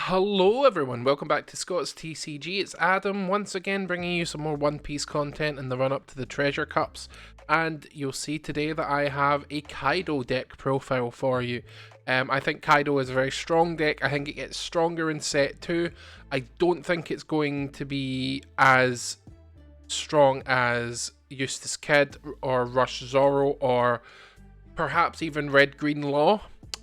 Hello everyone, welcome back to Scott's TCG. It's Adam once again bringing you some more One Piece content in the run up to the Treasure Cups, and you'll see today that I have a Kaido deck profile for you. I think Kaido is a very strong deck. I think it gets stronger in set 2. I don't think it's going to be as strong as Eustace Kid or Rush Zoro or perhaps even Red Green Law.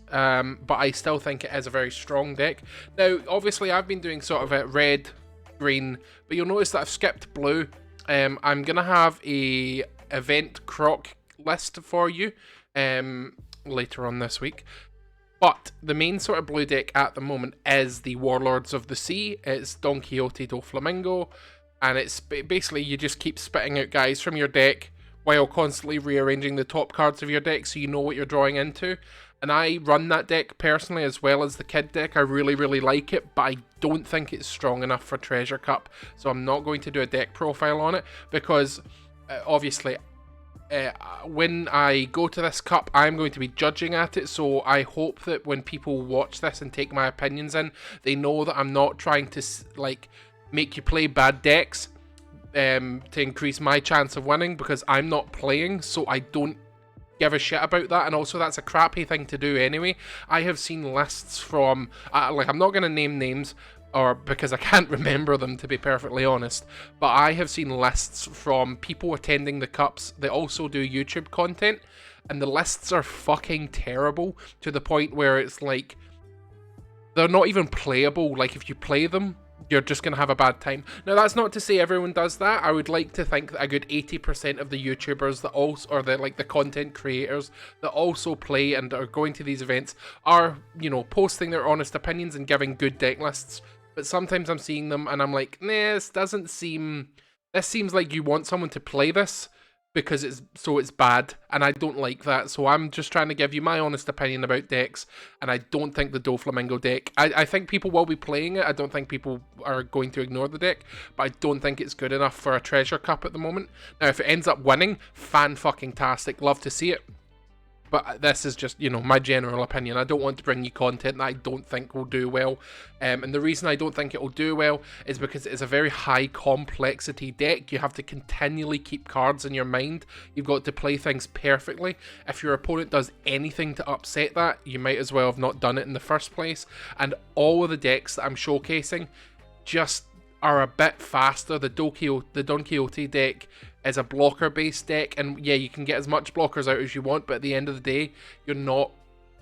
But I still think it is a very strong deck. Now, obviously, I've been doing sort of a red, green, but you'll notice that I've skipped blue. I'm going to have a event croc list for you later on this week. But the main sort of blue deck at the moment is the Warlords of the Sea. It's Don Quixote do Flamengo, and it's basically you just keep spitting out guys from your deck while constantly rearranging the top cards of your deck so you know what you're drawing into. And I run that deck personally as well as the Kid deck. I really like it, but I don't think it's strong enough for Treasure Cup. So I'm not going to do a deck profile on it because obviously when I go to this cup, I'm going to be judging at it. So I hope that when people watch this and take my opinions in, they know that I'm not trying to like make you play bad decks to increase my chance of winning, because I'm not playing, so I don't give a shit about that. And also that's a crappy thing to do anyway. I have seen lists from like, I'm not going to name names or because I can't remember them, to be perfectly honest, but I have seen lists from people attending the cups that also do YouTube content, and the lists are fucking terrible to the point where it's like they're not even playable. Like, if you play them, you're just going to have a bad time. Now, that's not to say everyone does that. I would like to think that a good 80% of the YouTubers that also, or the content creators that also play and are going to these events are, you know, posting their honest opinions and giving good deck lists. But sometimes I'm seeing them and I'm like, nah, this seems like you want someone to play this because it's bad, and I don't like that. So I'm just trying to give you my honest opinion about decks, and I don't think the Doflamingo deck, I think people will be playing it. I don't think people are going to ignore the deck, but I don't think it's good enough for a Treasure Cup at the moment. Now, if it ends up winning, fan-fucking-tastic, love to see it. But this is just, you know, my general opinion. I don't want to bring you content that I don't think will do well. And the reason I don't think it will do well is because it is a very high complexity deck. You have to continually keep cards in your mind. You've got to play things perfectly. If your opponent does anything to upset that, you might as well have not done it in the first place. And all of the decks that I'm showcasing just are a bit faster. The Don Quixote deck is a blocker based deck, and yeah, you can get as much blockers out as you want, but at the end of the day, you're not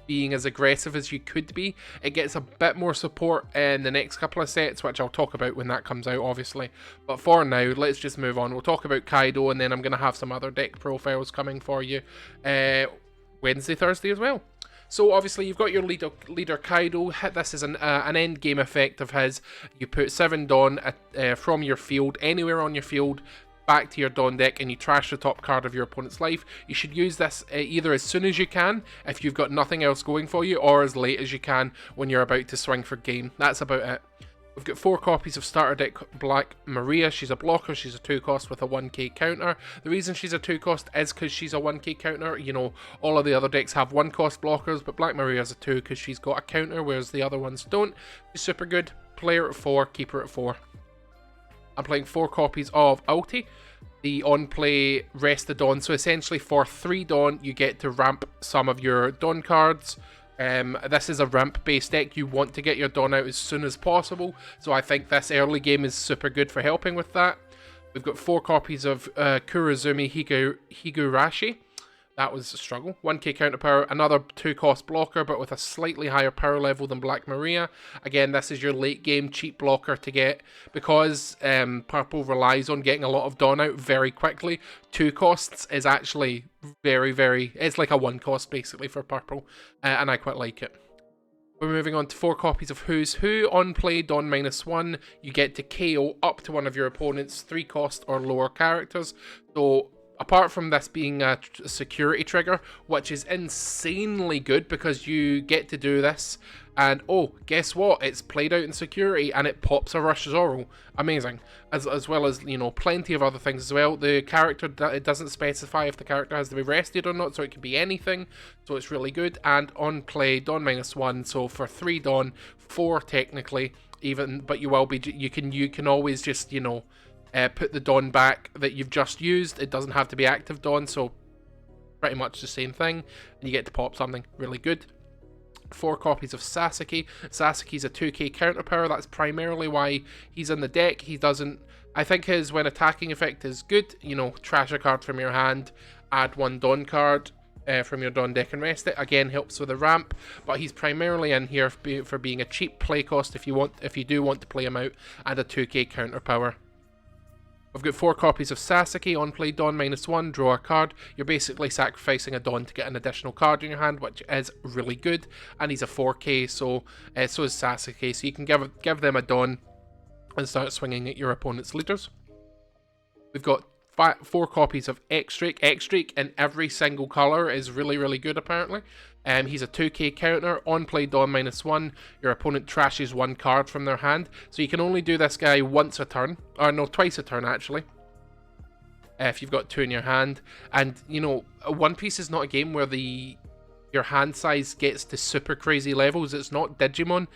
being as aggressive as you could be. It gets a bit more support in the next couple of sets, which I'll talk about when that comes out, obviously. But for now, let's just move on. We'll talk about Kaido, and then I'm going to have some other deck profiles coming for you Wednesday, Thursday as well. So obviously you've got your leader Kaido. This is an end game effect of his. You put 7 Dawn from your field, anywhere on your field, back to your Dawn deck, and you trash the top card of your opponent's life. You should use this either as soon as you can, if you've got nothing else going for you, or as late as you can when you're about to swing for game. That's about it. We've got 4 copies of starter deck Black Maria. She's a blocker. She's a 2 cost with a 1k counter. The reason she's a 2 cost is because she's a 1k counter. You know, all of the other decks have 1 cost blockers, but Black Maria's a 2 because she's got a counter, whereas the other ones don't. She's super good. Play her at 4, keep her at 4. I'm playing 4 copies of Ulti, the on-play Rest of Dawn. So essentially for 3 Dawn, you get to ramp some of your Dawn cards. This is a ramp-based deck. You want to get your Dawn out as soon as possible. So I think this early game is super good for helping with that. We've got 4 copies of Kurozumi Higurashi. That was a struggle. 1k counter power, another 2 cost blocker, but with a slightly higher power level than Black Maria. Again, this is your late game cheap blocker to get, because purple relies on getting a lot of Dawn out very quickly. 2 costs is actually very, it's like a 1 cost basically for purple, and I quite like it. We're moving on to 4 copies of Who's Who. On play, Dawn -1, you get to KO up to one of your opponent's 3 cost or lower characters. So apart from this being a security trigger, which is insanely good because you get to do this And oh, guess what? It's played out in security and it pops a Rush Zoro. Amazing. As well as, you know, plenty of other things as well. The character, it doesn't specify if the character has to be rested or not, so it could be anything. So it's really good. And on play, Dawn -1, so for 3 Dawn, 4 technically, even, but you will be, you can always just, you know, put the Dawn back that you've just used. It doesn't have to be active Dawn, so pretty much the same thing, and you get to pop something really good. 4 copies of Sasuke. Sasuke's a 2k counter power. That's primarily why he's in the deck. He doesn't, I think his when attacking effect is good, you know, trash a card from your hand, add 1 Dawn card from your Dawn deck and rest it. Again, helps with the ramp, but he's primarily in here for being a cheap play cost if you do want to play him out, and a 2k counter power. I've got 4 copies of Sasuke. On play, Dawn -1, draw a card. You're basically sacrificing a Dawn to get an additional card in your hand, which is really good. And he's a 4k, so is Sasuke. So you can give them a Dawn and start swinging at your opponent's leaders. We've got 4 copies of X-Drake. X-Drake in every single colour is really, really good, apparently. He's a 2k counter. On play, Dawn -1. Your opponent trashes 1 card from their hand. So you can only do this guy once a turn. Or no, twice a turn, actually. If you've got 2 in your hand. And, you know, One Piece is not a game where your hand size gets to super crazy levels. It's not Digimon.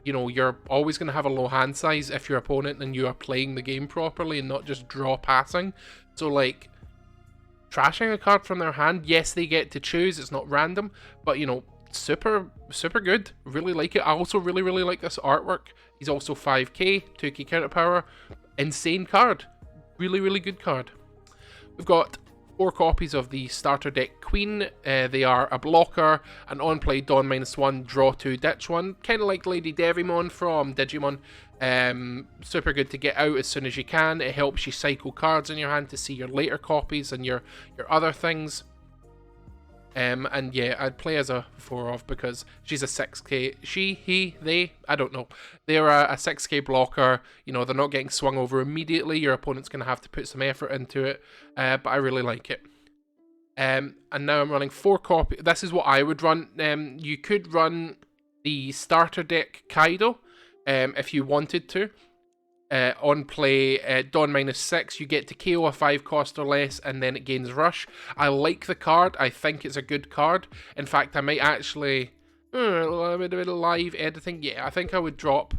You know, you're always going to have a low hand size if your opponent and you are playing the game properly and not just draw passing. So, like, trashing a card from their hand, yes, they get to choose, it's not random, but, you know, super good. Really like it. I also really, really like this artwork. He's also 5k, 2k counter power. Insane card. Really, really good card. We've got 4 copies of the starter deck Queen. They are a blocker, and on play, Dawn -1, draw 2, ditch 1. Kind of like Lady Devimon from Digimon. Super good to get out as soon as you can. It helps you cycle cards in your hand to see your later copies and your other things. And yeah, I'd play as a 4 of because she's a 6k. She, he, they, I don't know. They're a 6k blocker. You know, they're not getting swung over immediately. Your opponent's going to have to put some effort into it. But I really like it. And now I'm running 4 copies. This is what I would run. You could run the starter deck Kaido if you wanted to. On play, Dawn -6, you get to KO a 5 cost or less, and then it gains Rush. I like the card. I think it's a good card. In fact, I might actually... a bit of live editing. Yeah, I think I would drop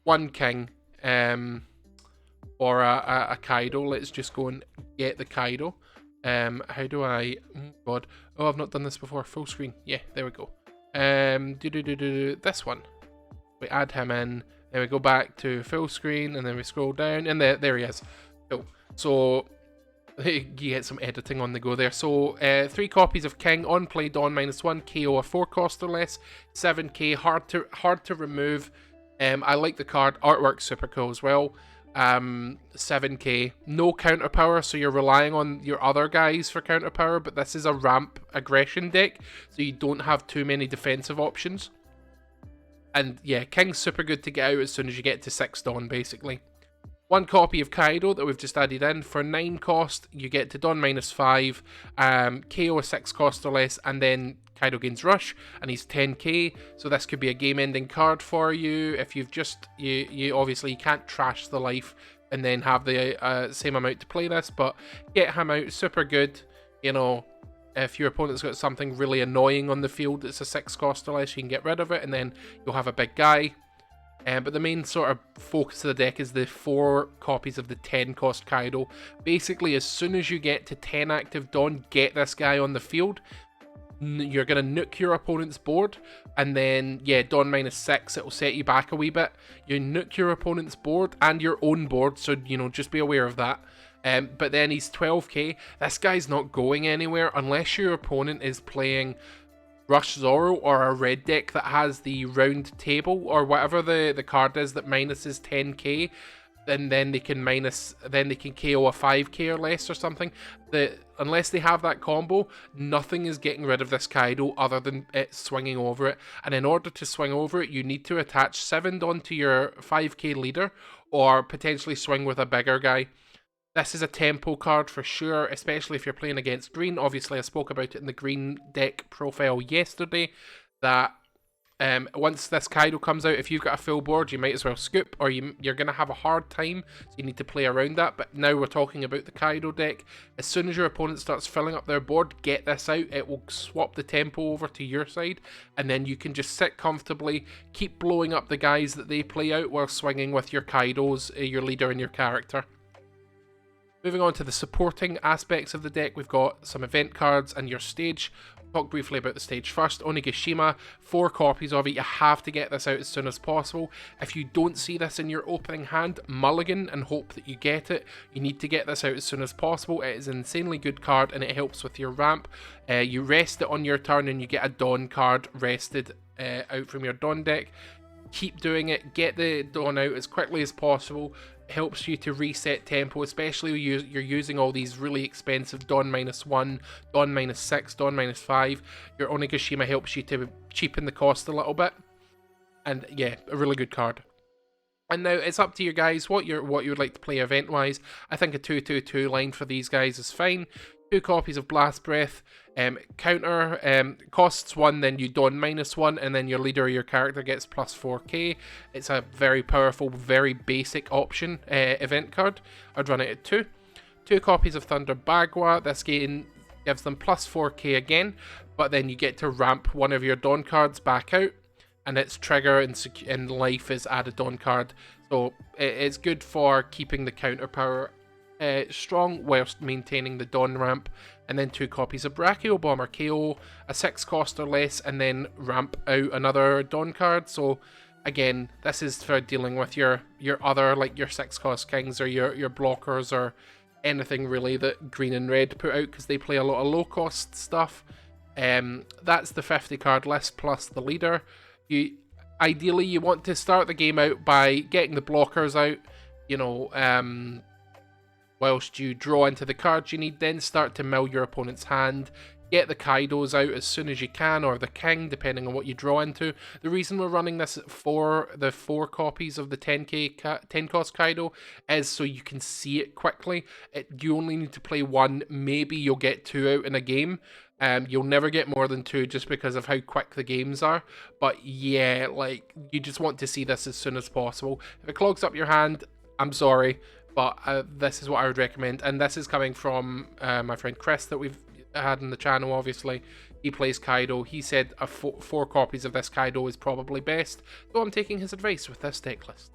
1 King or a Kaido. Let's just go and get the Kaido. How do I... Oh, God. Oh, I've not done this before. Full screen. Yeah, there we go. This one. We add him in. Then we go back to full screen, and then we scroll down, and there he is. Cool. So you get some editing on the go there. So 3 copies of King. On play, Dawn -1, KO a 4 cost or less. 7k, hard to remove. I like the card. Artwork's super cool as well. 7k, no counter power, so you're relying on your other guys for counter power, but this is a ramp aggression deck, so you don't have too many defensive options. And yeah, King's super good to get out as soon as you get to 6 Dawn, basically. 1 copy of Kaido that we've just added in. For 9 cost, you get to Dawn -5, KO a 6 cost or less, and then Kaido gains Rush, and he's 10k, so this could be a game-ending card for you. If you've just, you obviously can't trash the life and then have the same amount to play this, but get him out, super good, you know. If your opponent's got something really annoying on the field, it's a 6 cost or less, you can get rid of it, and then you'll have a big guy. But the main sort of focus of the deck is the 4 copies of the 10 cost Kaido. Basically, as soon as you get to 10 active Dawn, get this guy on the field. You're going to nuke your opponent's board, and then, yeah, Dawn -6, it'll set you back a wee bit. You nuke your opponent's board and your own board, so, you know, just be aware of that. But then he's 12k. This guy's not going anywhere unless your opponent is playing Rush Zoro or a red deck that has the round table or whatever the card is that minuses 10k. Then they can KO a 5k or less or something. Unless they have that combo, nothing is getting rid of this Kaido other than it swinging over it. And in order to swing over it, you need to attach 7 Dawn to your 5k leader, or potentially swing with a bigger guy. This is a tempo card for sure, especially if you're playing against green. Obviously, I spoke about it in the green deck profile yesterday, that Once this Kaido comes out, if you've got a full board, you might as well scoop, or you're going to have a hard time, so you need to play around that. But now we're talking about the Kaido deck. As soon as your opponent starts filling up their board, get this out. It will swap the tempo over to your side, and then you can just sit comfortably, keep blowing up the guys that they play out while swinging with your Kaidos, your leader and your character. Moving on to the supporting aspects of the deck, we've got some event cards and your stage. Talk briefly about the stage first. Onigashima, 4 copies of it. You have to get this out as soon as possible. If you don't see this in your opening hand, mulligan and hope that you get it. You need to get this out as soon as possible. It is an insanely good card and it helps with your ramp. You rest it on your turn and you get a Dawn card rested out from your Dawn deck. Keep doing it. Get the Dawn out as quickly as possible. Helps you to reset tempo, especially when you're using all these really expensive Dawn -1, Dawn -6, Dawn -5. Your Onigashima helps you to cheapen the cost a little bit, and yeah, a really good card. And now it's up to you guys what you would like to play event wise. I think a 2/2/2 line for these guys is fine. 2 copies of Blast Breath. Counter costs 1, then you Dawn -1, and then your leader or your character gets +4k. It's a very powerful, very basic option event card. I'd run it at 2. 2 copies of Thunder Bagua. This game gives them +4k again, but then you get to ramp one of your Dawn cards back out, and its trigger and life is add a Dawn card. So it's good for keeping the counter power strong whilst maintaining the Dawn ramp. And then 2 copies of Brachio Bomber KO, a 6 cost or less, and then ramp out another Dawn card. So again, this is for dealing with your other, like your 6 cost kings or your blockers or anything really that green and red put out, because they play a lot of low cost stuff. That's the 50 card list plus the leader. Ideally you want to start the game out by getting the blockers out, you know, whilst you draw into the cards you need, then start to mill your opponent's hand. Get the Kaidos out as soon as you can, or the king, depending on what you draw into. The reason we're running this for the 4 copies of the 10 cost Kaido is so you can see it quickly. You only need to play 1, maybe you'll get 2 out in a game. You'll never get more than 2 just because of how quick the games are. But yeah, like, you just want to see this as soon as possible. If it clogs up your hand, I'm sorry, but this is what I would recommend. And this is coming from my friend Chris that we've had in the channel, obviously. He plays Kaido. He said 4 copies of this Kaido is probably best, so I'm taking his advice with this deck list.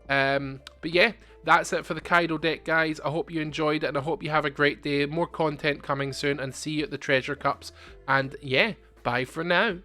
But yeah, that's it for the Kaido deck, guys. I hope you enjoyed it, and I hope you have a great day. More content coming soon, and see you at the Treasure Cups. And yeah, bye for now.